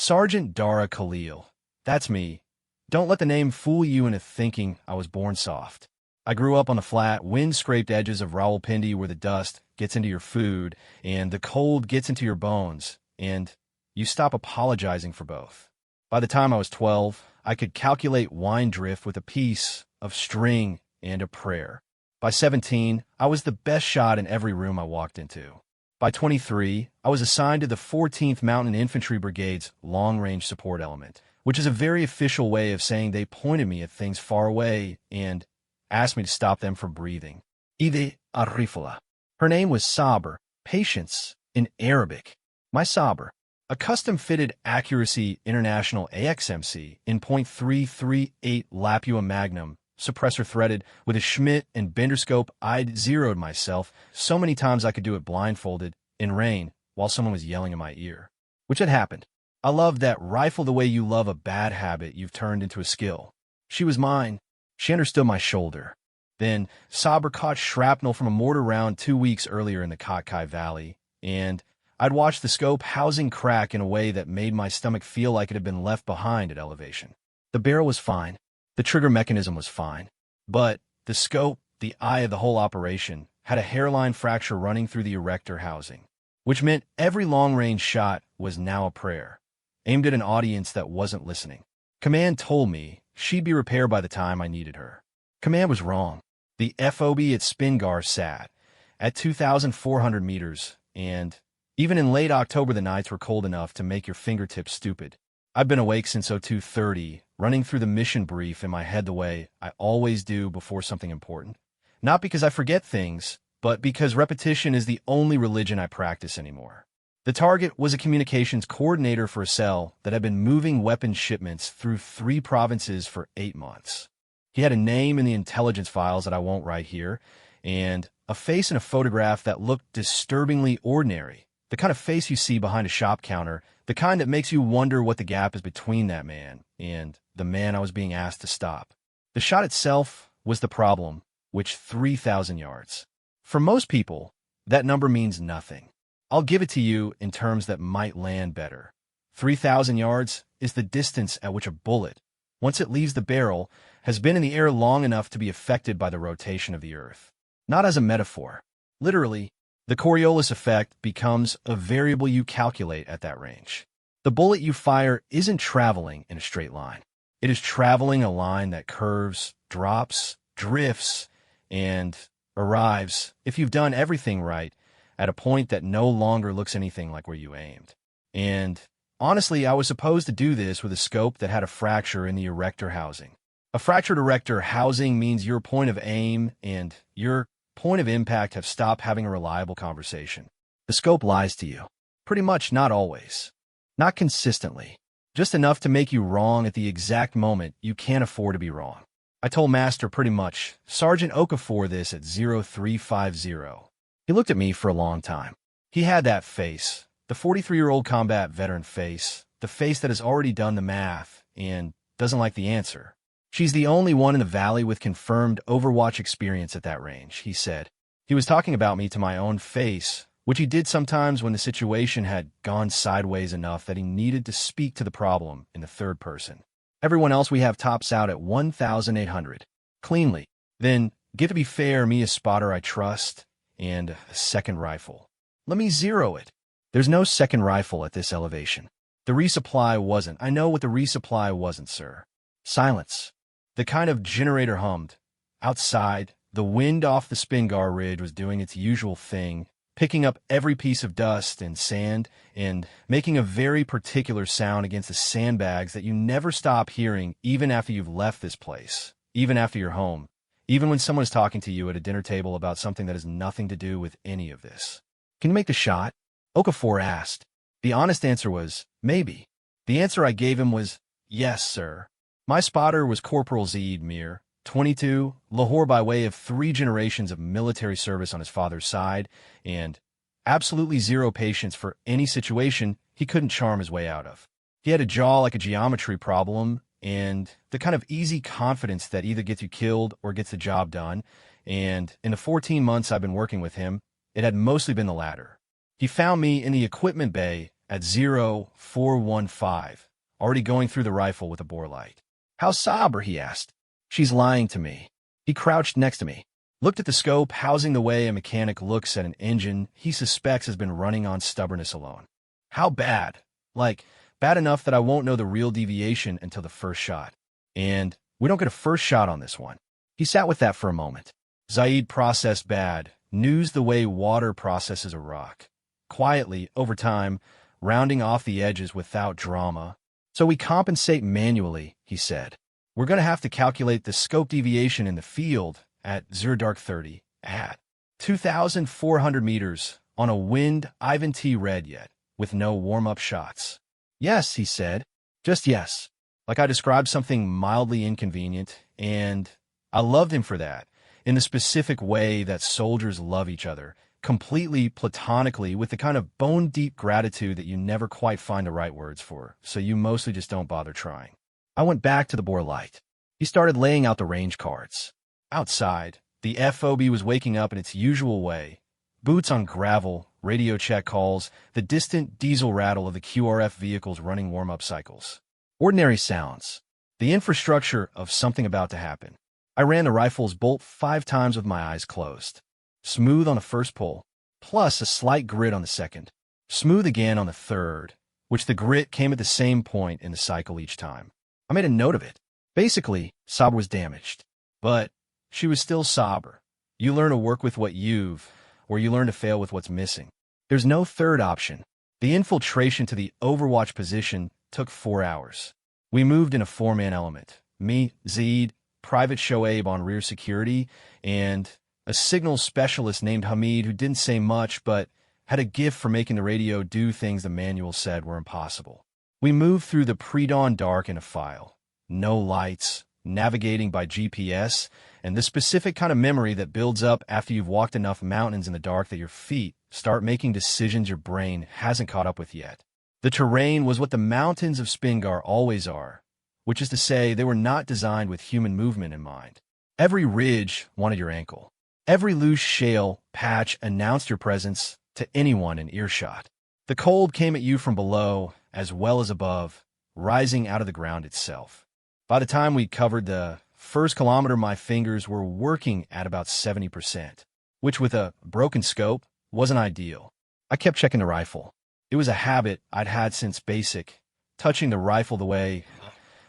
Sergeant Dara Khalil. That's me. Don't let the name fool you into thinking I was born soft. I grew up on the flat, wind-scraped edges of Rawalpindi where the dust gets into your food and the cold gets into your bones, and you stop apologizing for both. By the time I was 12, I could calculate wine drift with a piece of string and a prayer. By 17, I was the best shot in every room I walked into. By 23, I was assigned to the 14th Mountain Infantry Brigade's long-range support element, which is a very official way of saying they pointed me at things far away and asked me to stop them from breathing. Ide Arifala. Her name was Sabr, patience, in Arabic. My Sabr, a custom-fitted Accuracy International AXMC in .338 Lapua Magnum, suppressor threaded with a Schmidt and Bender scope. I'd zeroed myself so many times I could do it blindfolded, in rain, while someone was yelling in my ear. Which had happened. I loved that rifle the way you love a bad habit you've turned into a skill. She was mine. She understood my shoulder. Then, Sabr caught shrapnel from a mortar round 2 weeks earlier in the Kotkai Valley, and I'd watched the scope housing crack in a way that made my stomach feel like it had been left behind at elevation. The barrel was fine. The trigger mechanism was fine. But the scope, the eye of the whole operation, had a hairline fracture running through the erector housing, which meant every long-range shot was now a prayer, aimed at an audience that wasn't listening. Command told me she'd be repaired by the time I needed her. Command was wrong. The FOB at Spingar sat at 2,400 meters, and even in late October the nights were cold enough to make your fingertips stupid. I've been awake since 02:30, running through the mission brief in my head the way I always do before something important. Not because I forget things, but because repetition is the only religion I practice anymore. The target was a communications coordinator for a cell that had been moving weapons shipments through 3 provinces for 8 months. He had a name in the intelligence files that I won't write here, and a face in a photograph that looked disturbingly ordinary, the kind of face you see behind a shop counter, the kind that makes you wonder what the gap is between that man and the man I was being asked to stop. The shot itself was the problem, which 3,000 yards. For most people, that number means nothing. I'll give it to you in terms that might land better. 3,000 yards is the distance at which a bullet, once it leaves the barrel, has been in the air long enough to be affected by the rotation of the Earth. Not as a metaphor. Literally, the Coriolis effect becomes a variable you calculate at that range. The bullet you fire isn't traveling in a straight line. It is traveling a line that curves, drops, drifts, and arrives, if you've done everything right, at a point that no longer looks anything like where you aimed. And honestly, I was supposed to do this with a scope that had a fracture in the erector housing. A fractured erector housing means your point of aim and your point of impact have stopped having a reliable conversation. The scope lies to you. Pretty much not always. Not consistently. Just enough to make you wrong at the exact moment you can't afford to be wrong. I told Master pretty much, Sergeant Okafor this at 0350. He looked at me for a long time. He had that face, the 43-year-old combat veteran face, the face that has already done the math and doesn't like the answer. She's the only one in the valley with confirmed Overwatch experience at that range, he said. He was talking about me to my own face, which he did sometimes when the situation had gone sideways enough that he needed to speak to the problem in the third person. Everyone else we have tops out at 1,800. Cleanly. Then, get to be fair, me a spotter I trust, and a second rifle. Let me zero it. There's no second rifle at this elevation. The resupply wasn't. I know what the resupply wasn't, sir. Silence. The kind of generator hummed. Outside, the wind off the Spingar Ridge was doing its usual thing, picking up every piece of dust and sand and making a very particular sound against the sandbags that you never stop hearing even after you've left this place, even after you're home, even when someone is talking to you at a dinner table about something that has nothing to do with any of this. Can you make the shot? Okafor asked. The honest answer was, maybe. The answer I gave him was, yes, sir. My spotter was Corporal Zaid Mir, 22, Lahore by way of 3 generations of military service on his father's side, and absolutely zero patience for any situation he couldn't charm his way out of. He had a jaw like a geometry problem, and the kind of easy confidence that either gets you killed or gets the job done, and in the 14 months I've been working with him, it had mostly been the latter. He found me in the equipment bay at 0415, already going through the rifle with a bore light. "How's Sabre?" he asked. "She's lying to me." He crouched next to me, looked at the scope, housing the way a mechanic looks at an engine he suspects has been running on stubbornness alone. "How bad?" "Like, bad enough that I won't know the real deviation until the first shot. And we don't get a first shot on this one." He sat with that for a moment. Zaid processed bad, news the way water processes a rock. Quietly, over time, rounding off the edges without drama. "So we compensate manually," he said. "We're going to have to calculate the scope deviation in the field at 0:30 at 2,400 meters on a wind Ivan T. read yet, with no warm-up shots." "Yes," he said. "Just yes." Like I described something mildly inconvenient, and I loved him for that, in the specific way that soldiers love each other, completely platonically, with the kind of bone-deep gratitude that you never quite find the right words for, so you mostly just don't bother trying. I went back to the bore light. He started laying out the range cards. Outside, the FOB was waking up in its usual way. Boots on gravel, radio check calls, the distant diesel rattle of the QRF vehicles running warm-up cycles. Ordinary sounds. The infrastructure of something about to happen. I ran the rifle's bolt 5 times with my eyes closed. Smooth on the first pull, plus a slight grit on the second. Smooth again on the third, which the grit came at the same point in the cycle each time. I made a note of it. Basically, Sabre was damaged. But she was still Sabre. You learn to work with what you've, or you learn to fail with what's missing. There's no third option. The infiltration to the Overwatch position took 4 hours. We moved in a 4-man element. Me, Zaid, Private Shoaib on rear security, and a signals specialist named Hamid who didn't say much but had a gift for making the radio do things the manual said were impossible. We moved through the pre-dawn dark in a file. No lights, navigating by GPS, and the specific kind of memory that builds up after you've walked enough mountains in the dark that your feet start making decisions your brain hasn't caught up with yet. The terrain was what the mountains of Spingar always are, which is to say they were not designed with human movement in mind. Every ridge wanted your ankle. Every loose shale patch announced your presence to anyone in earshot. The cold came at you from below as well as above, rising out of the ground itself. By the time we covered the first kilometer, my fingers were working at about 70%, which with a broken scope wasn't ideal. I kept checking the rifle. It was a habit I'd had since basic, touching the rifle the way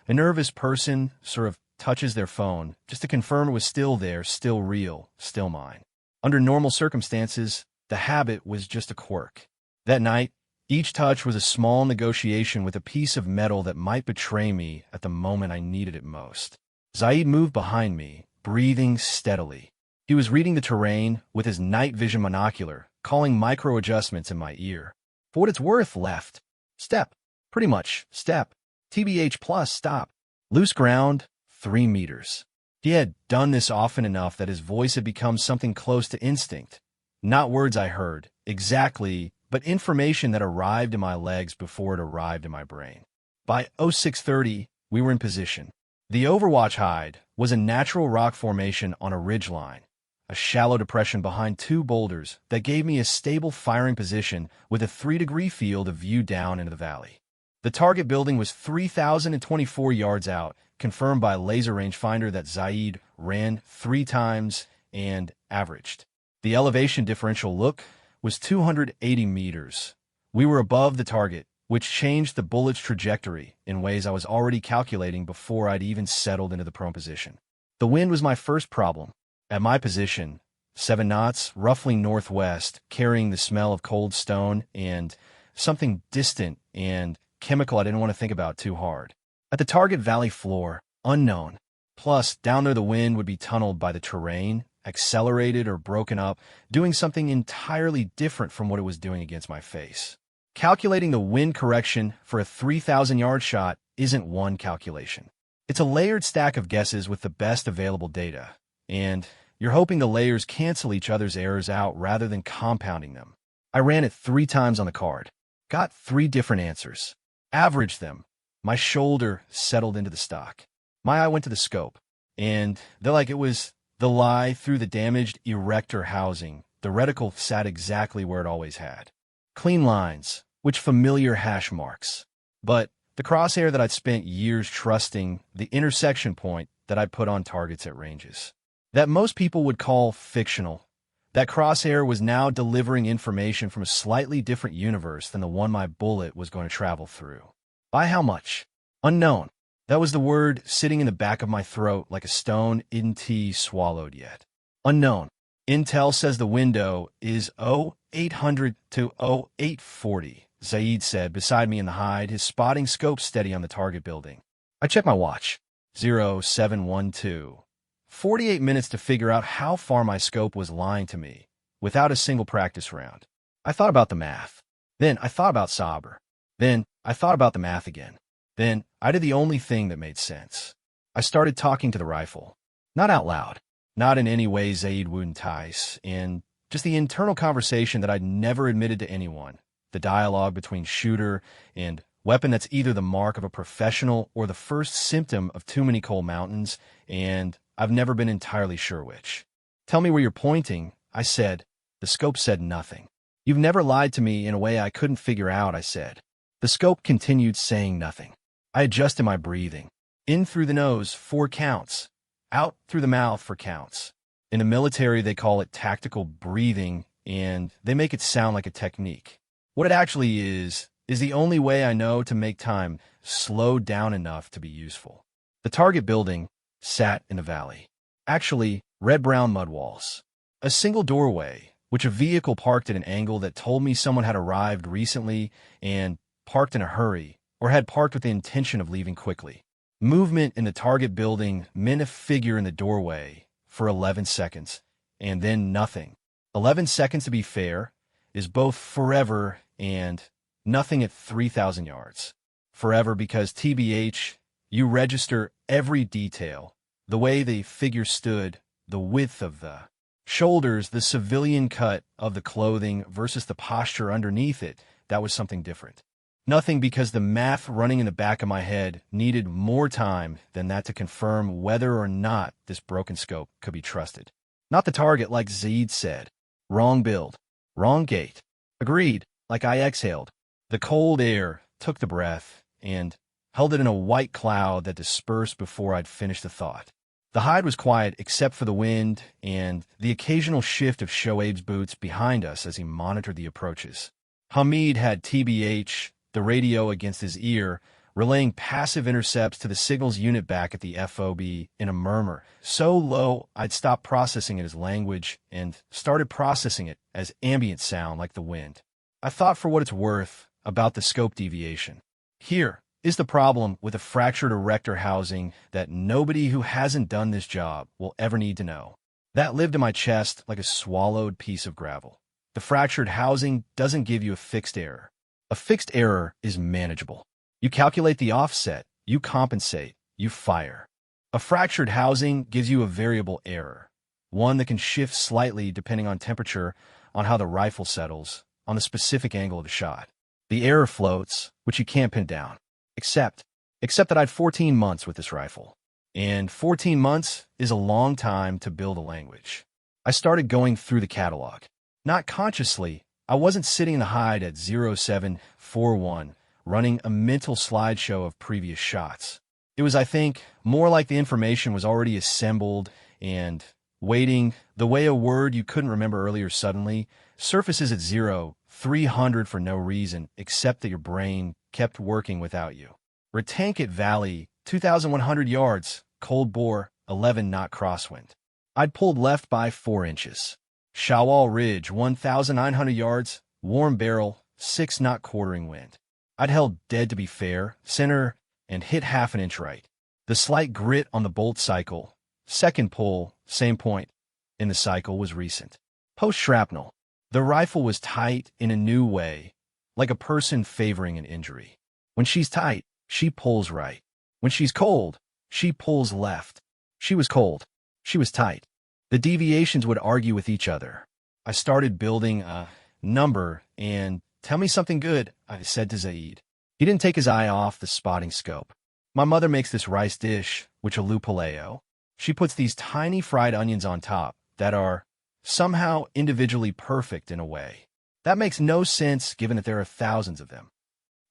a nervous person sort of touches their phone, just to confirm it was still there, still real, still mine. Under normal circumstances, the habit was just a quirk. That night, each touch was a small negotiation with a piece of metal that might betray me at the moment I needed it most. Zaid moved behind me, breathing steadily. He was reading the terrain with his night vision monocular, calling micro adjustments in my ear. For what it's worth, left. Step. Pretty much. Step. TBH plus stop. Loose ground, 3 meters. He had done this often enough that his voice had become something close to instinct. Not words I heard, exactly, but information that arrived in my legs before it arrived in my brain. By 0630, we were in position. The Overwatch hide was a natural rock formation on a ridgeline, a shallow depression behind 2 boulders that gave me a stable firing position with a 3-degree field of view down into the valley. The target building was 3,024 yards out, confirmed by a laser rangefinder that Zaid ran 3 times and averaged. The elevation differential look was 280 meters. We were above the target, which changed the bullet's trajectory in ways I was already calculating before I'd even settled into the prone position. The wind was my first problem. At my position, 7 knots, roughly northwest, carrying the smell of cold stone and something distant and chemical I didn't want to think about too hard. At the target valley floor, unknown. Plus, down there the wind would be tunneled by the terrain, accelerated or broken up, doing something entirely different from what it was doing against my face. Calculating the wind correction for a 3,000-yard shot isn't one calculation. It's a layered stack of guesses with the best available data, and you're hoping the layers cancel each other's errors out rather than compounding them. I ran it 3 times on the card. Got 3 different answers. Averaged them. My shoulder settled into the stock. My eye went to the scope, and it was the lie through the damaged erector housing. The reticle sat exactly where it always had. Clean lines, which familiar hash marks. But the crosshair that I'd spent years trusting, the intersection point that I'd put on targets at ranges that most people would call fictional, that crosshair was now delivering information from a slightly different universe than the one my bullet was going to travel through. By how much? Unknown. That was the word sitting in the back of my throat like a stone isn't swallowed yet. Unknown. Intel says the window is 0800 to 0840, Zaid said beside me in the hide, his spotting scope steady on the target building. I checked my watch. 0712. 48 minutes to figure out how far my scope was lying to me, without a single practice round. I thought about the math. Then I thought about Saber. Then I thought about the math again. Then I did the only thing that made sense. I started talking to the rifle. Not out loud. Not in any way Zaid would entice. In just the internal conversation that I'd never admitted to anyone. The dialogue between shooter and weapon that's either the mark of a professional or the first symptom of too many cold mountains, and I've never been entirely sure which. Tell me where you're pointing, I said. The scope said nothing. You've never lied to me in a way I couldn't figure out, I said. The scope continued saying nothing. I adjusted my breathing. In through the nose, 4 counts. Out through the mouth for counts. In the military, they call it tactical breathing, and they make it sound like a technique. What it actually is the only way I know to make time slow down enough to be useful. The target building sat in a valley. Actually, red-brown mud walls. A single doorway, which a vehicle parked at an angle that told me someone had arrived recently and parked in a hurry, or had parked with the intention of leaving quickly. Movement in the target building meant a figure in the doorway for 11 seconds, and then nothing. 11 seconds, to be fair, is both forever and nothing at 3,000 yards. Forever because, TBH, you register every detail. The way the figure stood, the width of the shoulders, the civilian cut of the clothing versus the posture underneath it, that was something different. Nothing because the math running in the back of my head needed more time than that to confirm whether or not this broken scope could be trusted. Not the target, like Zaid said. Wrong build. Wrong gate. Agreed, like I exhaled. The cold air took the breath and held it in a white cloud that dispersed before I'd finished the thought. The hide was quiet except for the wind and the occasional shift of Shoaib's boots behind us as he monitored the approaches. Hamid had TBH, the radio against his ear, relaying passive intercepts to the signals unit back at the FOB in a murmur, so low I'd stopped processing it as language and started processing it as ambient sound like the wind. I thought, for what it's worth, about the scope deviation. Here is the problem with a fractured erector housing that nobody who hasn't done this job will ever need to know. That lived in my chest like a swallowed piece of gravel. The fractured housing doesn't give you a fixed error. A fixed error is manageable. You calculate the offset, you compensate, you fire. A fractured housing gives you a variable error, one that can shift slightly depending on temperature, on how the rifle settles, on the specific angle of the shot. The error floats, which you can't pin down. Except that I'd 14 months with this rifle. And 14 months is a long time to build a language. I started going through the catalog. Not consciously, I wasn't sitting in the hide at 0741, running a mental slideshow of previous shots. It was, I think, more like the information was already assembled and waiting, the way a word you couldn't remember earlier suddenly surfaces at 0300 for no reason except that your brain kept working without you. Ratanket Valley, 2,100 yards, cold bore, 11-knot crosswind. I'd pulled left by 4 inches. Shawwal Ridge, 1,900 yards, warm barrel, 6-knot quartering wind. I'd held dead, to be fair, center, and hit half an inch right. The slight grit on the bolt cycle, second pull, same point, in the cycle was recent. Post-shrapnel, the rifle was tight in a new way, like a person favoring an injury. When she's tight, she pulls right. When she's cold, she pulls left. She was cold. She was tight. The deviations would argue with each other. I started building a number, and tell me something good, I said to Zaid. He didn't take his eye off the spotting scope. My mother makes this rice dish, which alu paleo. She puts these tiny fried onions on top that are somehow individually perfect in a way. That makes no sense given that there are thousands of them.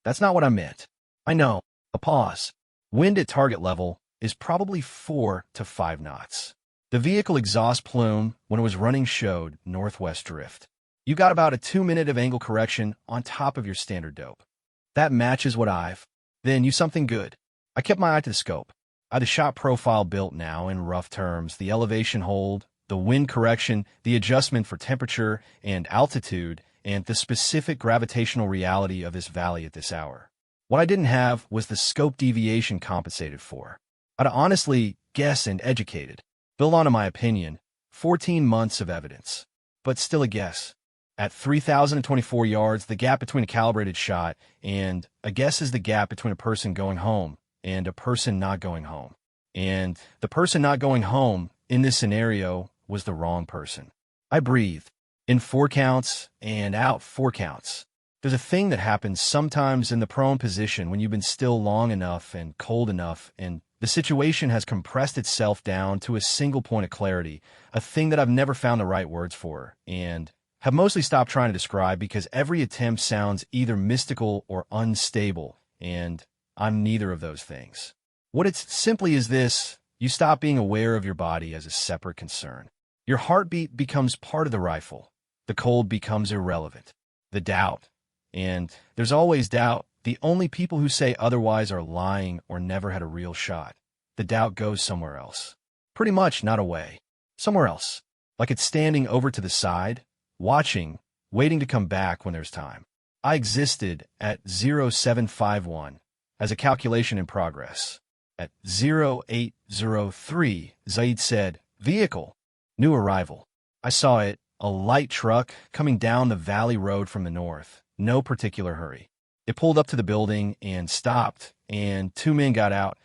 That's not what I meant. I know. A pause. Wind at target level is probably 4 to 5 knots. The vehicle exhaust plume, when it was running, showed northwest drift. You got about a 2-minute of angle correction on top of your standard dope. That matches what I've. Then you something good. I kept my eye to the scope. I had the shot profile built now in rough terms, the elevation hold, the wind correction, the adjustment for temperature and altitude, and the specific gravitational reality of this valley at this hour. What I didn't have was the scope deviation compensated for. I'd honestly guess and educated. Built onto my opinion, 14 months of evidence. But still a guess. At 3,024 yards, the gap between a calibrated shot and a guess is the gap between a person going home and a person not going home. And the person not going home in this scenario was the wrong person. I breathed. In 4 counts and out 4 counts. There's a thing that happens sometimes in the prone position when you've been still long enough and cold enough and the situation has compressed itself down to a single point of clarity, a thing that I've never found the right words for, and have mostly stopped trying to describe because every attempt sounds either mystical or unstable, and I'm neither of those things. What it's simply is this: you stop being aware of your body as a separate concern. Your heartbeat becomes part of the rifle. The cold becomes irrelevant. The doubt. And there's always doubt. The only people who say otherwise are lying or never had a real shot. The doubt goes somewhere else. Pretty much not away. Somewhere else. Like it's standing over to the side, watching, waiting to come back when there's time. I existed at 0751 as a calculation in progress. At 0803, Zaid said, "Vehicle. New arrival." I saw it, a light truck coming down the valley road from the north. No particular hurry. It pulled up to the building and stopped, and 2 men got out,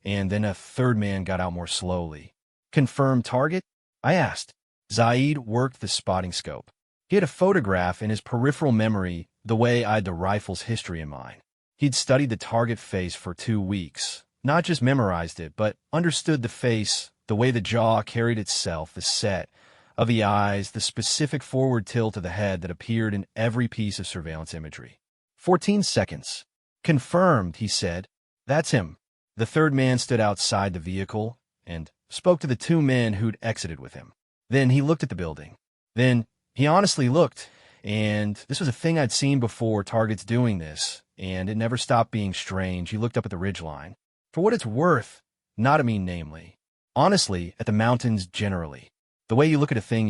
and then a third man got out more slowly. "Confirmed target?" I asked. Zaid worked the spotting scope. He had a photograph in his peripheral memory the way I had the rifle's history in mine. He'd studied the target face for 2 weeks. Not just memorized it, but understood the face, the way the jaw carried itself, the set of the eyes, the specific forward tilt of the head that appeared in every piece of surveillance imagery. 14 seconds. "Confirmed," he said. "That's him." The third man stood outside the vehicle and spoke to the 2 men who'd exited with him. Then he looked at the building. Then he honestly looked, and this was a thing I'd seen before, targets doing this, and it never stopped being strange. He looked up at the ridgeline. For what it's worth, not at me namely. Honestly, at the mountains generally. The way you look at a thing,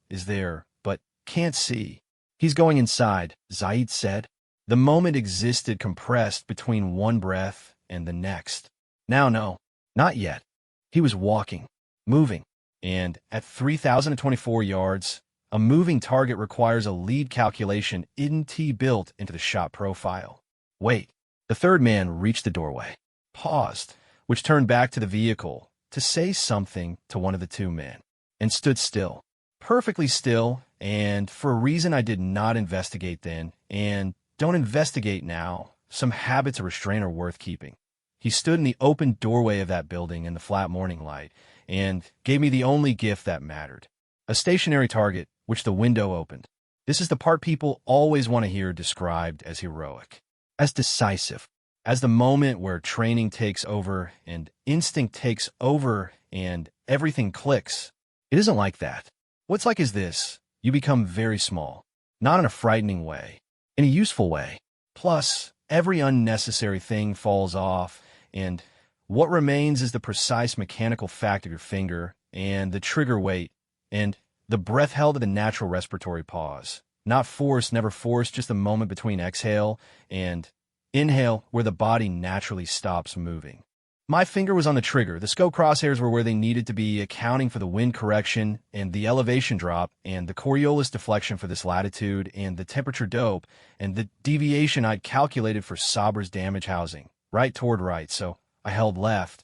is there, but can't see. "He's going inside," Zaid said. The moment existed compressed between one breath and the next. Now, no, not yet. He was walking, moving, and at 3,024 yards, a moving target requires a lead calculation built into the shot profile. Wait. The third man reached the doorway, paused, which turned back to the vehicle to say something to one of the 2 men. And stood still, perfectly still, and for a reason I did not investigate then, and don't investigate now, some habits of restraint are worth keeping. He stood in the open doorway of that building in the flat morning light, and gave me the only gift that mattered. A stationary target, which the window opened. This is the part people always want to hear described as heroic, as decisive, as the moment where training takes over, and instinct takes over, and everything clicks. It isn't like that. What's like is this: you become very small, not in a frightening way, in a useful way. Plus, every unnecessary thing falls off, and what remains is the precise mechanical fact of your finger, and the trigger weight, and the breath held at a natural respiratory pause. Not forced, never forced, just a moment between exhale and inhale where the body naturally stops moving. My finger was on the trigger. The scope crosshairs were where they needed to be, accounting for the wind correction and the elevation drop and the Coriolis deflection for this latitude and the temperature dope and the deviation I'd calculated for Sabra's damage housing, right toward right, so I held left,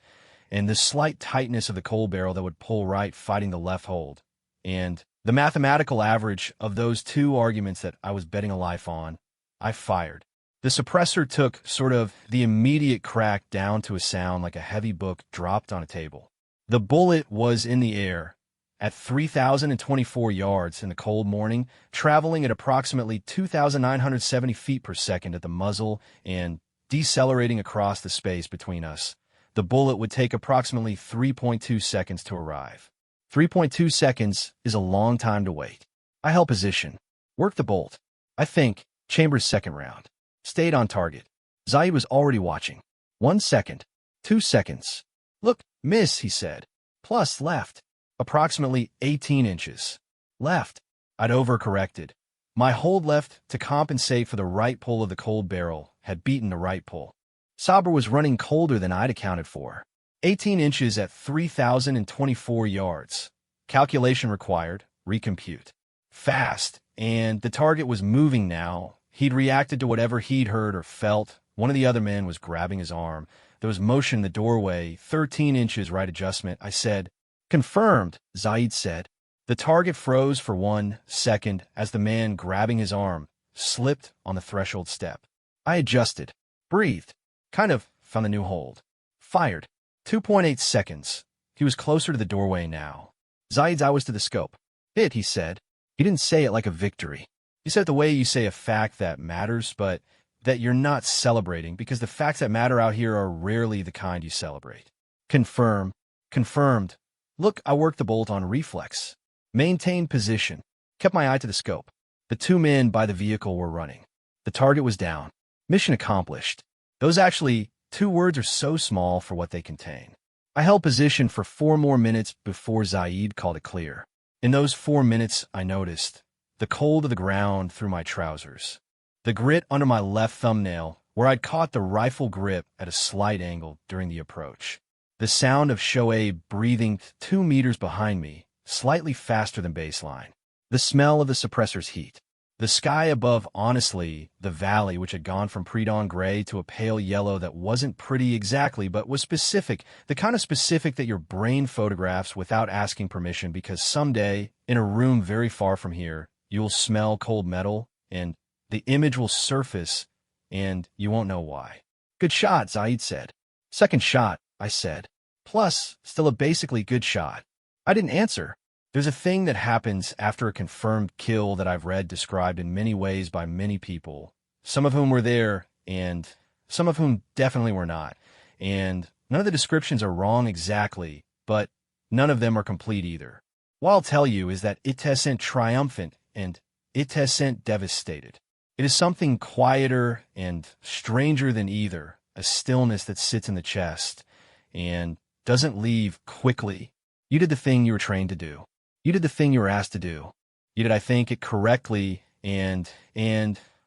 and the slight tightness of the coal barrel that would pull right fighting the left hold. And the mathematical average of those 2 arguments that I was betting a life on, I fired. The suppressor took sort of the immediate crack down to a sound like a heavy book dropped on a table. The bullet was in the air, At 3,024 yards in the cold morning, traveling at approximately 2,970 feet per second at the muzzle and decelerating across the space between us, the bullet would take approximately 3.2 seconds to arrive. 3.2 seconds is a long time to wait. I held position. Worked the bolt. I think. Chambers' second round. Stayed on target. Zaid was already watching. 1 second. 2 seconds. Look, miss, he said. Plus left. Approximately 18 inches. Left. I'd overcorrected. My hold left to compensate for the right pull of the cold barrel had beaten the right pull. Saber was running colder than I'd accounted for. 18 inches at 3,024 yards. Calculation required. Recompute. Fast. And the target was moving now. He'd reacted to whatever he'd heard or felt. One of the other men was grabbing his arm. There was motion in the doorway. 13 inches right adjustment. I said, confirmed, Zaid said. The target froze for 1 second as the man grabbing his arm slipped on the threshold step. I adjusted. Breathed. Kind of found a new hold. Fired. 2.8 seconds. He was closer to the doorway now. Zaid's eye was to the scope. Hit, he said. He didn't say it like a victory. He said it the way you say a fact that matters, but that you're not celebrating, because the facts that matter out here are rarely the kind you celebrate. Confirm. Confirmed. Look, I worked the bolt on reflex. Maintained position. Kept my eye to the scope. The 2 men by the vehicle were running. The target was down. Mission accomplished. Those actually 2 words are so small for what they contain. I held position for 4 more minutes before Zaid called it clear. In those 4 minutes, I noticed the cold of the ground through my trousers, the grit under my left thumbnail where I'd caught the rifle grip at a slight angle during the approach, the sound of Shoaib breathing 2 meters behind me, slightly faster than baseline, the smell of the suppressor's heat, the sky above, honestly, the valley which had gone from pre-dawn gray to a pale yellow that wasn't pretty exactly but was specific, the kind of specific that your brain photographs without asking permission because someday, in a room very far from here, you'll smell cold metal and the image will surface and you won't know why. Good shot, Zaid said. Second shot, I said. Plus, still a basically good shot. I didn't answer. There's a thing that happens after a confirmed kill that I've read described in many ways by many people, some of whom were there and some of whom definitely were not. And none of the descriptions are wrong exactly, but none of them are complete either. What I'll tell you is that it has sent triumphant and it has sent devastated. It is something quieter and stranger than either, a stillness that sits in the chest and doesn't leave quickly. You did the thing you were trained to do. You did the thing you were asked to do. You did, I think, it correctly, and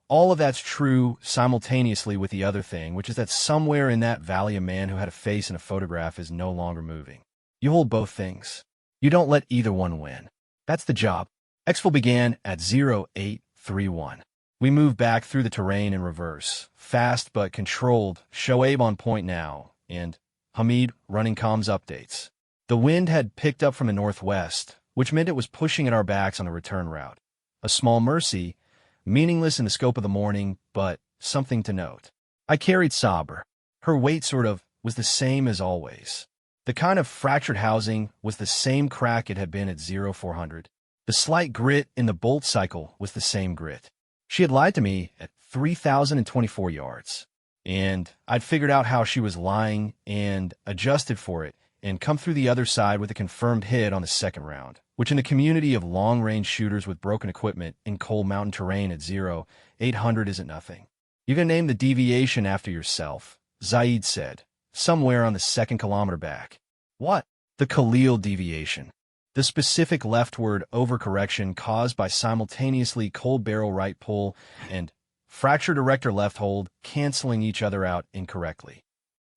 all of that's true simultaneously with the other thing, which is that somewhere in that valley a man who had a face in a photograph is no longer moving. You hold both things. You don't let either one win. That's the job. Exfil began at 0831. We moved back through the terrain in reverse, fast but controlled, Shoaib on point now, and Hamid running comms updates. The wind had picked up from the northwest, which meant it was pushing at our backs on the return route. A small mercy, meaningless in the scope of the morning, but something to note. I carried Saber. Her weight sort of was the same as always. The kind of fractured housing was the same crack it had been at 0400. The slight grit in the bolt cycle was the same grit. She had lied to me at 3,024 yards. And I'd figured out how she was lying and adjusted for it and come through the other side with a confirmed hit on the second round, which in the community of long-range shooters with broken equipment in cold mountain terrain at 0800 isn't nothing. You can name the deviation after yourself, Zaid said, somewhere on the 2nd kilometer back. What? The Khalil deviation. The specific leftward overcorrection caused by simultaneously cold barrel right pull and fractured erector left hold canceling each other out incorrectly.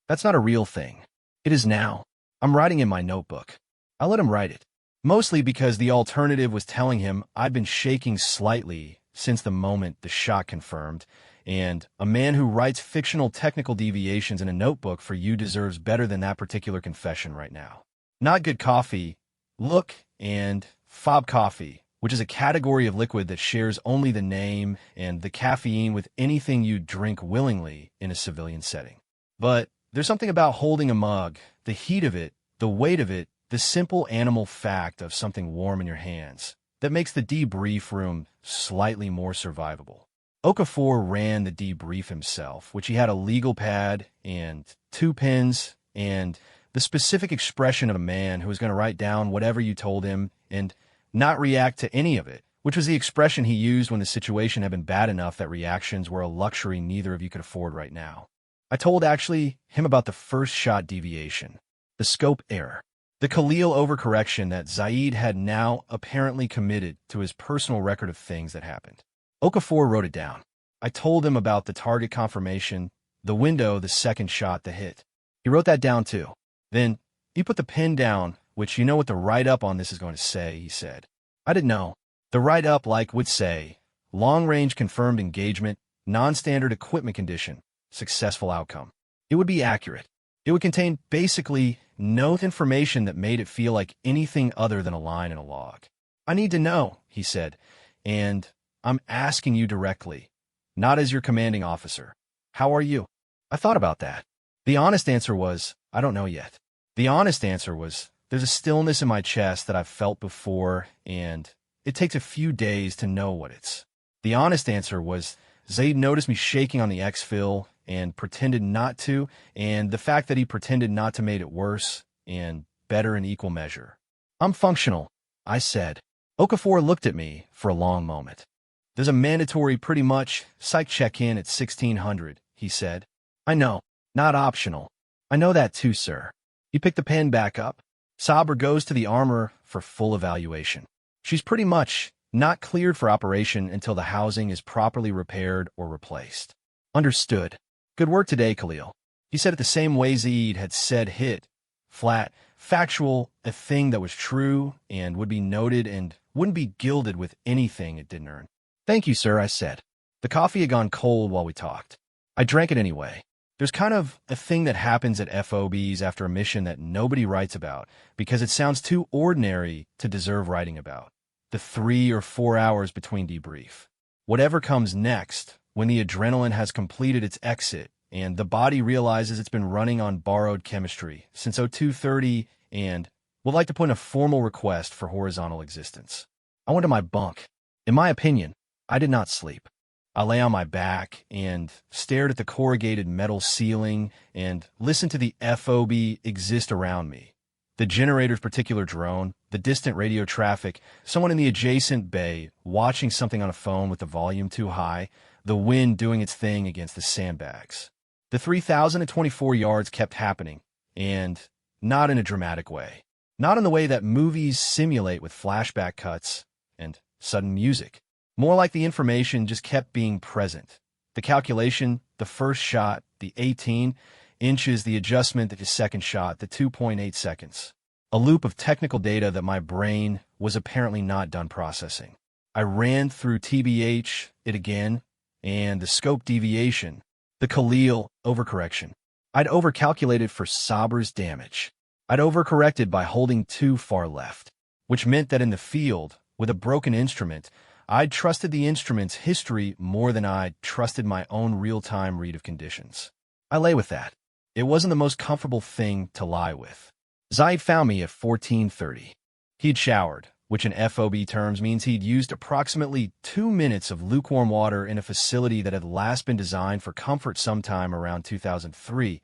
That's not a real thing. It is now. I'm writing in my notebook. I let him write it, mostly because the alternative was telling him I'd been shaking slightly since the moment the shot confirmed, and a man who writes fictional technical deviations in a notebook for you deserves better than that particular confession right now. Not good coffee, look, and fob coffee, which is a category of liquid that shares only the name and the caffeine with anything you drink willingly in a civilian setting. But there's something about holding a mug, the heat of it, the weight of it, the simple animal fact of something warm in your hands that makes the debrief room slightly more survivable. Okafor ran the debrief himself, which he had a legal pad and 2 pens and the specific expression of a man who was going to write down whatever you told him and not react to any of it, which was the expression he used when the situation had been bad enough that reactions were a luxury neither of you could afford right now. I told him about the first shot deviation, the scope error, the Khalil overcorrection that Zaid had now apparently committed to his personal record of things that happened. Okafor wrote it down. I told him about the target confirmation, the window, the second shot, the hit. He wrote that down too. Then, you put the pen down, which you know what the write-up on this is going to say, he said. I didn't know. The write-up would say, long-range confirmed engagement, non-standard equipment condition, successful outcome. It would be accurate. It would contain basically no information that made it feel like anything other than a line in a log. I need to know, he said, and I'm asking you directly, not as your commanding officer. How are you? I thought about that. The honest answer was, I don't know yet. The honest answer was, there's a stillness in my chest that I've felt before, and it takes a few days to know what it's. The honest answer was, Zaid noticed me shaking on the exfil and pretended not to, and the fact that he pretended not to made it worse and better in equal measure. I'm functional, I said. Okafor looked at me for a long moment. There's a mandatory pretty much psych check-in at 1600, he said. I know, not optional. I know that too, sir. He picked the pen back up. Sabra goes to the armorer for full evaluation. She's pretty much not cleared for operation until the housing is properly repaired or replaced. Understood. Good work today, Khalil. He said it the same way Zaid had said hit. Flat, factual, a thing that was true and would be noted and wouldn't be gilded with anything it didn't earn. Thank you, sir, I said. The coffee had gone cold while we talked. I drank it anyway. There's kind of a thing that happens at FOBs after a mission that nobody writes about because it sounds too ordinary to deserve writing about. The 3 or 4 hours between debrief. Whatever comes next, when the adrenaline has completed its exit and the body realizes it's been running on borrowed chemistry since 0230 and would like to put in a formal request for horizontal existence. I went to my bunk. In my opinion, I did not sleep. I lay on my back and stared at the corrugated metal ceiling and listened to the FOB exist around me. The generator's particular drone, the distant radio traffic, someone in the adjacent bay watching something on a phone with the volume too high, the wind doing its thing against the sandbags. The 3,024 yards kept happening, and not in a dramatic way. Not in the way that movies simulate with flashback cuts and sudden music. More like the information just kept being present. The calculation, the first shot, the 18 inches, the adjustment, the second shot, the 2.8 seconds. A loop of technical data that my brain was apparently not done processing. I ran through TBH, it again, and the scope deviation, the Khalil overcorrection. I'd overcalculated for Sabra's damage. I'd overcorrected by holding too far left, which meant that in the field, with a broken instrument, I'd trusted the instrument's history more than I'd trusted my own real-time read of conditions. I lay with that. It wasn't the most comfortable thing to lie with. Zaid found me at 14:30. He'd showered, which in FOB terms means he'd used approximately 2 minutes of lukewarm water in a facility that had last been designed for comfort sometime around 2003,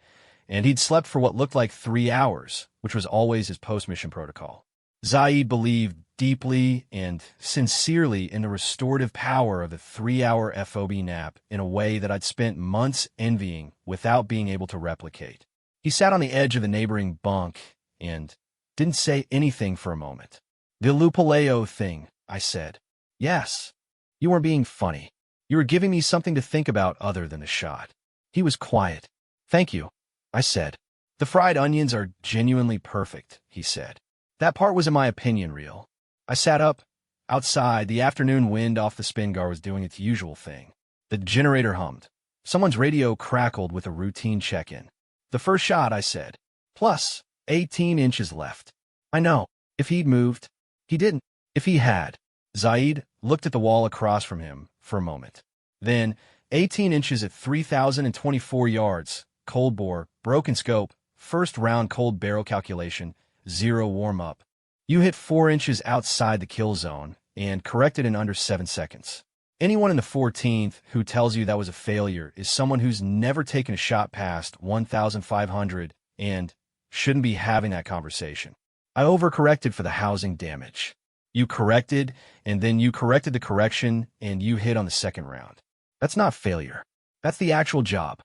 and he'd slept for what looked like 3 hours, which was always his post-mission protocol. Zaid believed deeply and sincerely in the restorative power of the 3-hour FOB nap in a way that I'd spent months envying without being able to replicate. He sat on the edge of the neighboring bunk and didn't say anything for a moment. The Lupaleo thing, I said. Yes. You weren't being funny. You were giving me something to think about other than the shot. He was quiet. Thank you, I said. The fried onions are genuinely perfect, he said. That part was, in my opinion, real. I sat up. Outside, the afternoon wind off the Spingar was doing its usual thing. The generator hummed. Someone's radio crackled with a routine check-in. The first shot, I said. Plus, 18 inches left. I know. If he'd moved. He didn't. If he had. Zaid looked at the wall across from him for a moment. Then, 18 inches at 3,024 yards, cold bore, broken scope, first round cold barrel calculation, 0 warm-up. You hit 4 inches outside the kill zone and corrected in under 7 seconds. Anyone in the 14th who tells you that was a failure is someone who's never taken a shot past 1,500 and shouldn't be having that conversation. I overcorrected for the housing damage. You corrected, and then you corrected the correction, and you hit on the second round. That's not failure. That's the actual job.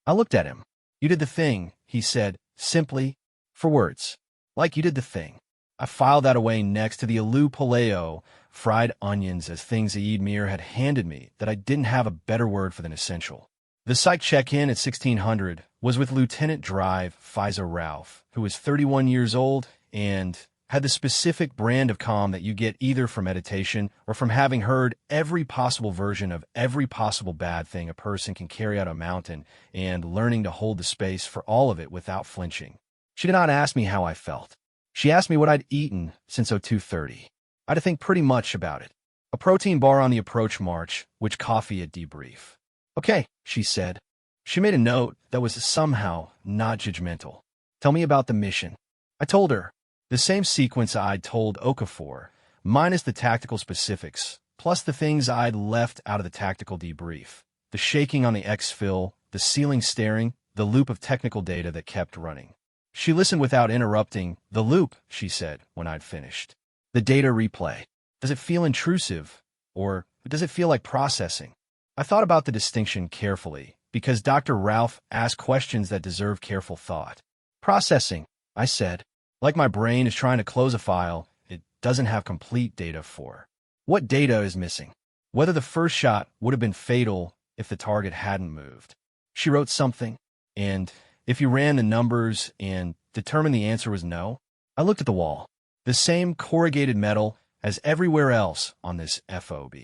I looked at him. You did the thing, he said, simply, for words. Like you did the thing. I filed that away next to the aloo poleo, fried onions as things Aid Mir had handed me that I didn't have a better word for than essential. The psych check-in at 1600 was with Lieutenant Drive Fiza Ralph, who was 31 years old and had the specific brand of calm that you get either from meditation or from having heard every possible version of every possible bad thing a person can carry out a mountain and learning to hold the space for all of it without flinching. She did not ask me how I felt. She asked me what I'd eaten since 02:30. I had to think pretty much about it. A protein bar on the approach march, which coffee at debrief. Okay, she said. She made a note that was somehow not judgmental. Tell me about the mission. I told her. The same sequence I'd told Okafor, minus the tactical specifics, plus the things I'd left out of the tactical debrief. The shaking on the exfil, the ceiling staring, the loop of technical data that kept running. She listened without interrupting. The loop, she said, when I'd finished. The data replay. Does it feel intrusive? Or does it feel like processing? I thought about the distinction carefully, because Dr. Ralph asked questions that deserve careful thought. Processing, I said. Like my brain is trying to close a file it doesn't have complete data for. What data is missing? Whether the first shot would have been fatal if the target hadn't moved. She wrote something, and if you ran the numbers and determined the answer was no, I looked at the wall. The same corrugated metal as everywhere else on this FOB.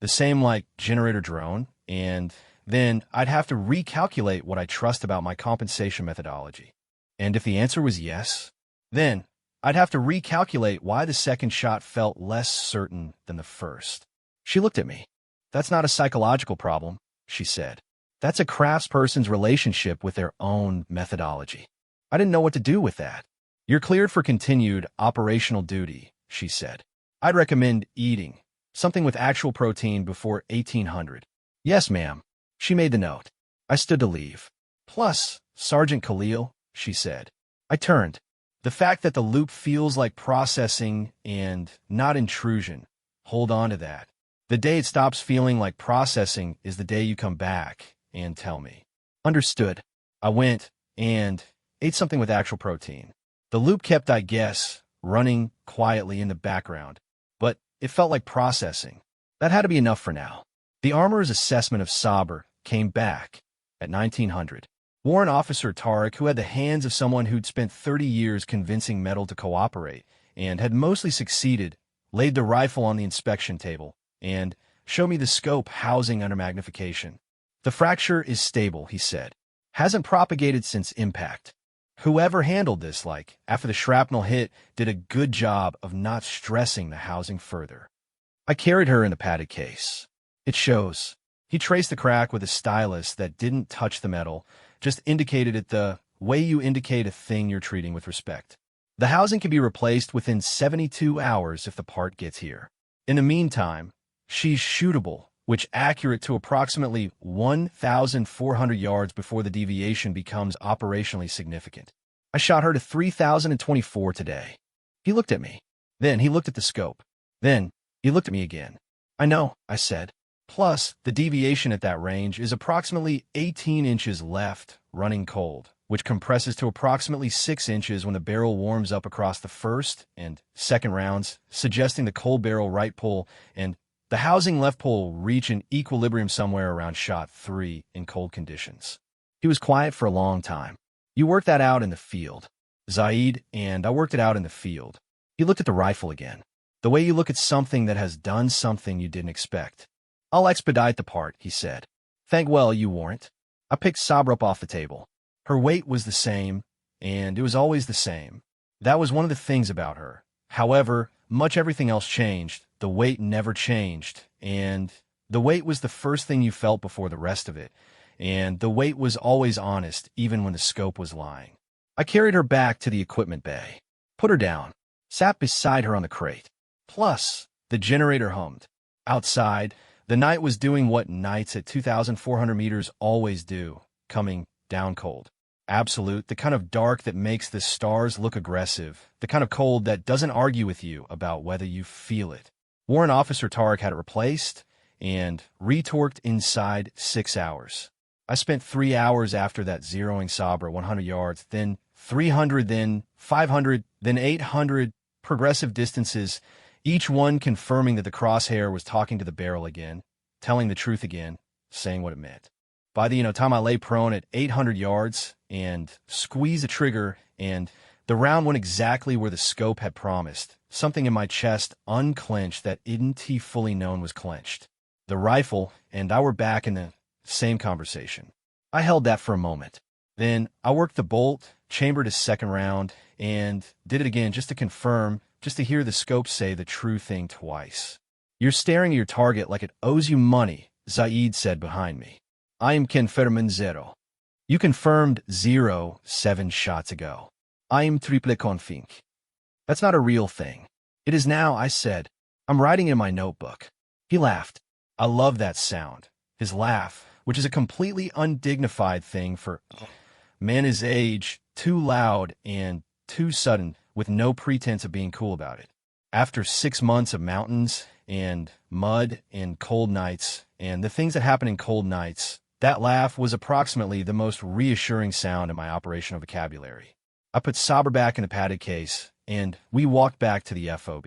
The same, generator drone, and then I'd have to recalculate what I trust about my compensation methodology. And if the answer was yes, then I'd have to recalculate why the second shot felt less certain than the first. She looked at me. That's not a psychological problem, she said. That's a craftsperson's relationship with their own methodology. I didn't know what to do with that. You're cleared for continued operational duty, she said. I'd recommend eating something with actual protein before 1800. Yes, ma'am. She made the note. I stood to leave. Plus, Sergeant Khalil, she said. I turned. The fact that the loop feels like processing and not intrusion. Hold on to that. The day it stops feeling like processing is the day you come back and tell me. Understood. I went and ate something with actual protein. The loop kept, I guess, running quietly in the background, but it felt like processing. That had to be enough for now. The armorer's assessment of Saber came back at 1900. Warrant Officer Tarek, who had the hands of someone who'd spent 30 years convincing metal to cooperate and had mostly succeeded, laid the rifle on the inspection table and showed me the scope housing under magnification. The fracture is stable, he said. Hasn't propagated since impact. Whoever handled this, after the shrapnel hit, did a good job of not stressing the housing further. I carried her in a padded case. It shows. He traced the crack with a stylus that didn't touch the metal, just indicated it the way you indicate a thing you're treating with respect. The housing can be replaced within 72 hours if the part gets here. In the meantime, she's shootable, which accurate to approximately 1,400 yards before the deviation becomes operationally significant. I shot her to 3,024 today. He looked at me. Then he looked at the scope. Then he looked at me again. I know, I said. Plus, the deviation at that range is approximately 18 inches left, running cold, which compresses to approximately 6 inches when the barrel warms up across the first and second rounds, suggesting the cold barrel right pull and the housing left pull reach an equilibrium somewhere around shot 3 in cold conditions. He was quiet for a long time. You worked that out in the field, Zaid, and I worked it out in the field. He looked at the rifle again. The way you look at something that has done something you didn't expect. I'll expedite the part, he said. Thank well, you warrant. I picked Sabra up off the table. Her weight was the same, and it was always the same. That was one of the things about her. However, much everything else changed. The weight never changed, and the weight was the first thing you felt before the rest of it, and the weight was always honest, even when the scope was lying. I carried her back to the equipment bay. Put her down. Sat beside her on the crate. Plus, the generator hummed. Outside, the night was doing what nights at 2,400 meters always do, coming down cold. Absolute, the kind of dark that makes the stars look aggressive, the kind of cold that doesn't argue with you about whether you feel it. Warrant Officer Tarek had it replaced and retorqued inside 6 hours. I spent 3 hours after that zeroing Sabra 100 yards, then 300, then 500, then 800 progressive distances, each one confirming that the crosshair was talking to the barrel again, telling the truth again, saying what it meant. By the time I lay prone at 800 yards and squeezed the trigger, and the round went exactly where the scope had promised, something in my chest unclenched that isn't he fully known was clenched. The rifle and I were back in the same conversation. I held that for a moment. Then I worked the bolt, chambered a second round, and did it again just to confirm, just to hear the scope say the true thing twice. You're staring at your target like it owes you money, Zaid said behind me. I am confirming zero. You confirmed 0 7 shots ago. I am triple confink. That's not a real thing. It is now, I said. I'm writing it in my notebook. He laughed. I love that sound. His laugh, which is a completely undignified thing for man his age, too loud and too sudden, with no pretense of being cool about it. After 6 months of mountains and mud and cold nights and the things that happen in cold nights, that laugh was approximately the most reassuring sound in my operational vocabulary. I put Sabra back in the padded case, and we walked back to the FOB.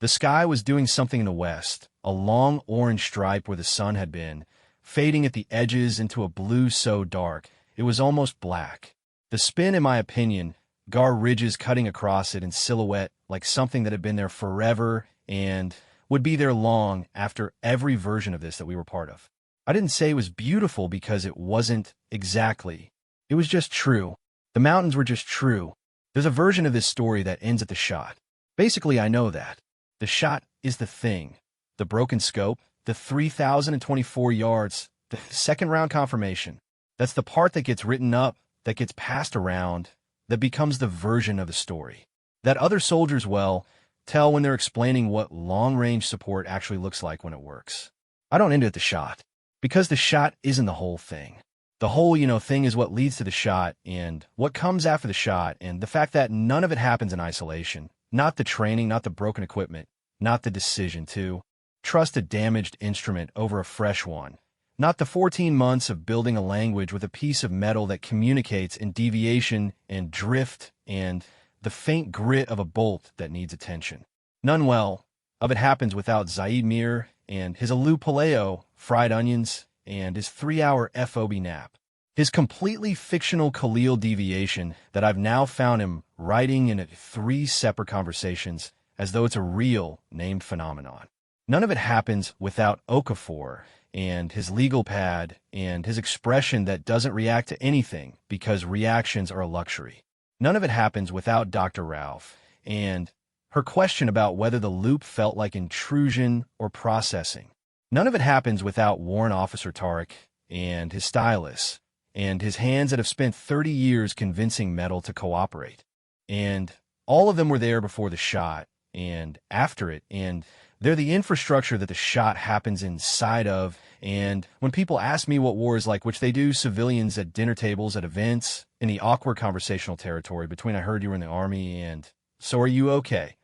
The sky was doing something in the west, a long orange stripe where the sun had been, fading at the edges into a blue so dark, it was almost black. The spin, in my opinion, Gar ridges cutting across it in silhouette like something that had been there forever and would be there long after every version of this that we were part of. I didn't say it was beautiful because it wasn't exactly. It was just true. The mountains were just true. There's a version of this story that ends at the shot. Basically, I know that. The shot is the thing. The broken scope, the 3,024 yards, the second round confirmation. That's the part that gets written up, that gets passed around, that becomes the version of the story. That other soldiers, well, tell when they're explaining what long-range support actually looks like when it works. I don't end it at the shot, because the shot isn't the whole thing. The whole, thing is what leads to the shot and what comes after the shot, and the fact that none of it happens in isolation. Not the training, not the broken equipment, not the decision to trust a damaged instrument over a fresh one. Not the 14 months of building a language with a piece of metal that communicates in deviation and drift and the faint grit of a bolt that needs attention. None, well, of it happens without Zaid Mir and his aloo paleo, fried onions, and his 3-hour FOB nap. His completely fictional Khalil deviation that I've now found him writing in 3 separate conversations as though it's a real named phenomenon. None of it happens without Okafor and his legal pad and his expression that doesn't react to anything because reactions are a luxury. None of it happens without Dr. Ralph and her question about whether the loop felt like intrusion or processing. None of it happens without Warrant Officer Tarek and his stylus and his hands that have spent 30 years convincing metal to cooperate. And all of them were there before the shot and after it, and they're the infrastructure that the shot happens inside of. And when people ask me what war is like, which they do, civilians at dinner tables, at events, in the awkward conversational territory between I heard you were in the army and so are you okay?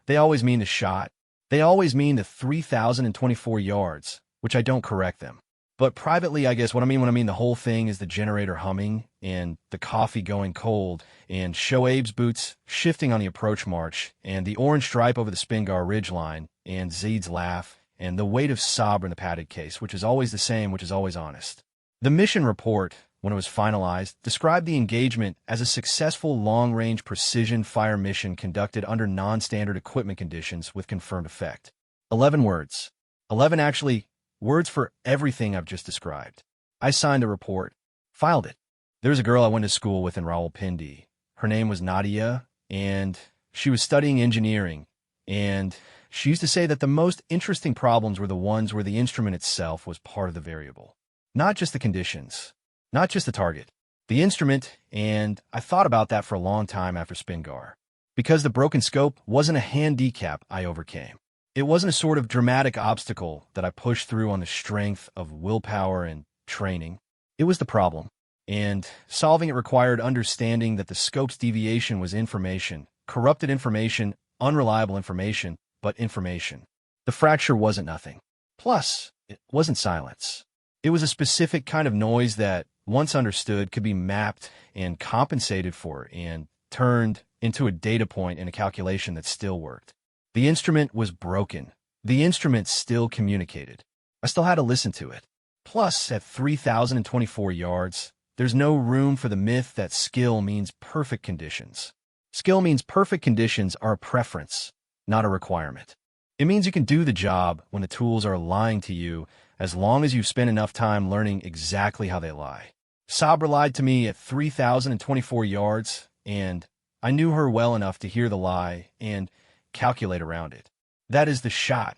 They always mean the shot. They always mean the 3,024 yards, which I don't correct them. But privately, I guess what I mean the whole thing is the generator humming and the coffee going cold and Shoaib's boots shifting on the approach march and the orange stripe over the Spingar ridgeline and Zaid's laugh and the weight of Sabra in the padded case, which is always the same, which is always honest. The mission report, when it was finalized, described the engagement as a successful long-range precision fire mission conducted under non-standard equipment conditions with confirmed effect. 11 words. 11 actually words for everything I've just described. I signed the report, filed it. There was a girl I went to school with in Rawalpindi. Her name was Nadia, and she was studying engineering. And she used to say that the most interesting problems were the ones where the instrument itself was part of the variable. Not just the conditions, not just the target, the instrument, and I thought about that for a long time after Spingar. Because the broken scope wasn't a handicap I overcame. It wasn't a sort of dramatic obstacle that I pushed through on the strength of willpower and training. It was the problem. And solving it required understanding that the scope's deviation was information, corrupted information, unreliable information, but information. The fracture wasn't nothing. Plus, it wasn't silence. It was a specific kind of noise that, once understood, could be mapped and compensated for and turned into a data point in a calculation that still worked. The instrument was broken. The instrument still communicated. I still had to listen to it. Plus, at 3,024 yards, there's no room for the myth that skill means perfect conditions. Skill means perfect conditions are a preference, not a requirement. It means you can do the job when the tools are lying to you as long as you've spent enough time learning exactly how they lie. Sabra lied to me at 3,024 yards, and I knew her well enough to hear the lie and calculate around it. That is the shot.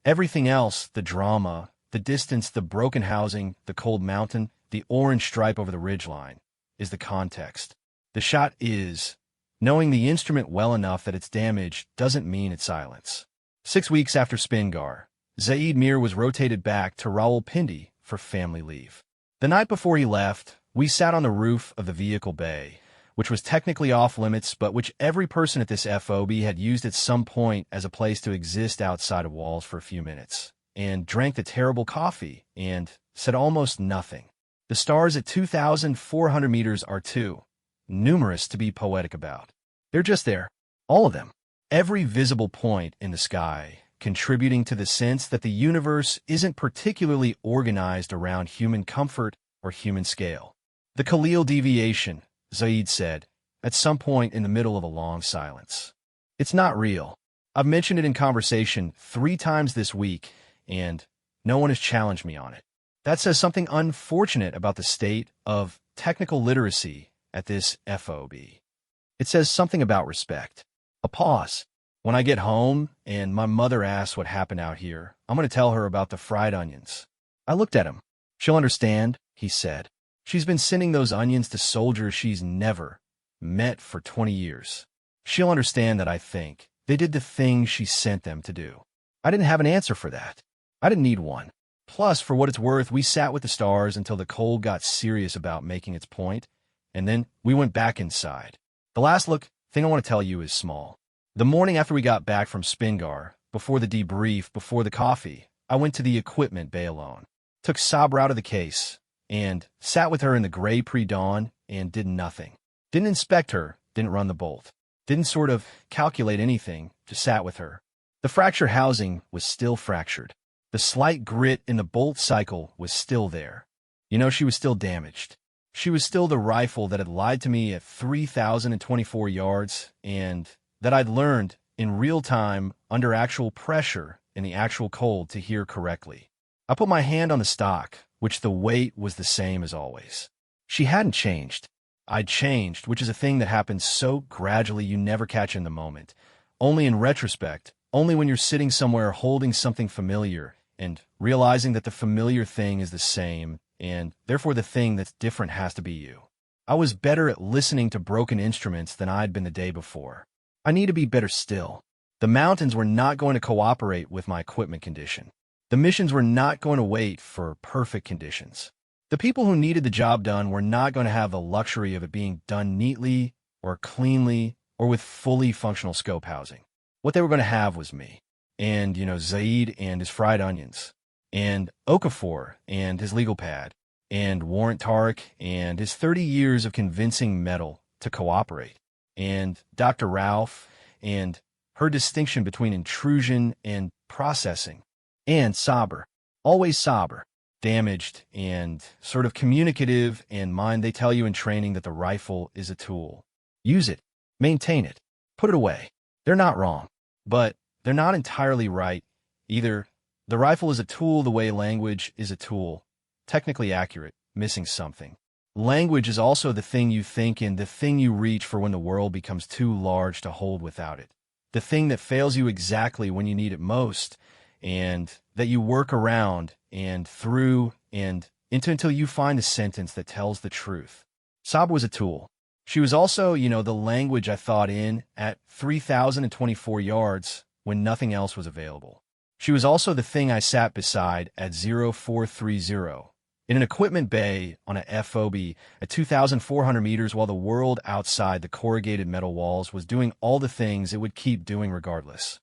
Everything else, the drama, the distance, the broken housing, the cold mountain, the orange stripe over the ridgeline, is the context. The shot is knowing the instrument well enough that its damage doesn't mean its silence. 6 weeks after Spingar, Zaid Mir was rotated back to Rawalpindi for family leave. The night before he left, we sat on the roof of the vehicle bay, which was technically off-limits but which every person at this FOB had used at some point as a place to exist outside of walls for a few minutes, and drank the terrible coffee, and said almost nothing. The stars at 2,400 meters are too numerous to be poetic about. They're just there, all of them. Every visible point in the sky, contributing to the sense that the universe isn't particularly organized around human comfort or human scale. The Khalil deviation, Zaid said, at some point in the middle of a long silence. It's not real. I've mentioned it in conversation 3 times this week, and no one has challenged me on it. That says something unfortunate about the state of technical literacy at this FOB. It says something about respect. A pause. When I get home and my mother asks what happened out here, I'm going to tell her about the fried onions. I looked at him. She'll understand, he said. She's been sending those onions to soldiers she's never met for 20 years. She'll understand that I think they did the thing she sent them to do. I didn't have an answer for that. I didn't need one. Plus, for what it's worth, we sat with the stars until the cold got serious about making its point, and then we went back inside. The last thing I want to tell you is small. The morning after we got back from Spingar, before the debrief, before the coffee, I went to the equipment bay alone. Took Sabra out of the case, and sat with her in the gray pre-dawn and did nothing. Didn't inspect her, didn't run the bolt. Didn't sort of calculate anything, just sat with her. The fracture housing was still fractured. The slight grit in the bolt cycle was still there. You know, she was still damaged. She was still the rifle that had lied to me at 3,024 yards and that I'd learned in real time under actual pressure in the actual cold to hear correctly. I put my hand on the stock, which the weight was the same as always. She hadn't changed. I'd changed, which is a thing that happens so gradually you never catch in the moment. Only in retrospect, only when you're sitting somewhere holding something familiar and realizing that the familiar thing is the same, and therefore the thing that's different has to be you. I was better at listening to broken instruments than I'd been the day before. I need to be better still. The mountains were not going to cooperate with my equipment condition. The missions were not going to wait for perfect conditions. The people who needed the job done were not going to have the luxury of it being done neatly or cleanly or with fully functional scope housing. What they were going to have was me. And, Zaid and his fried onions. And Okafor and his legal pad. And Warrant Tariq and his 30 years of convincing metal to cooperate. And Dr. Ralph and her distinction between intrusion and processing. And Sabr. Always Sabr. Damaged and sort of communicative and mind they tell you in training that the rifle is a tool. Use it. Maintain it. Put it away. They're not wrong. But they're not entirely right either. The rifle is a tool the way language is a tool. Technically accurate, missing something. Language is also the thing you think and the thing you reach for when the world becomes too large to hold without it. The thing that fails you exactly when you need it most, and that you work around and through and into until you find a sentence that tells the truth. Sabr was a tool. She was also, the language I thought in at 3,024 yards when nothing else was available. She was also the thing I sat beside at 0430 in an equipment bay on a FOB at 2,400 meters while the world outside the corrugated metal walls was doing all the things it would keep doing regardless.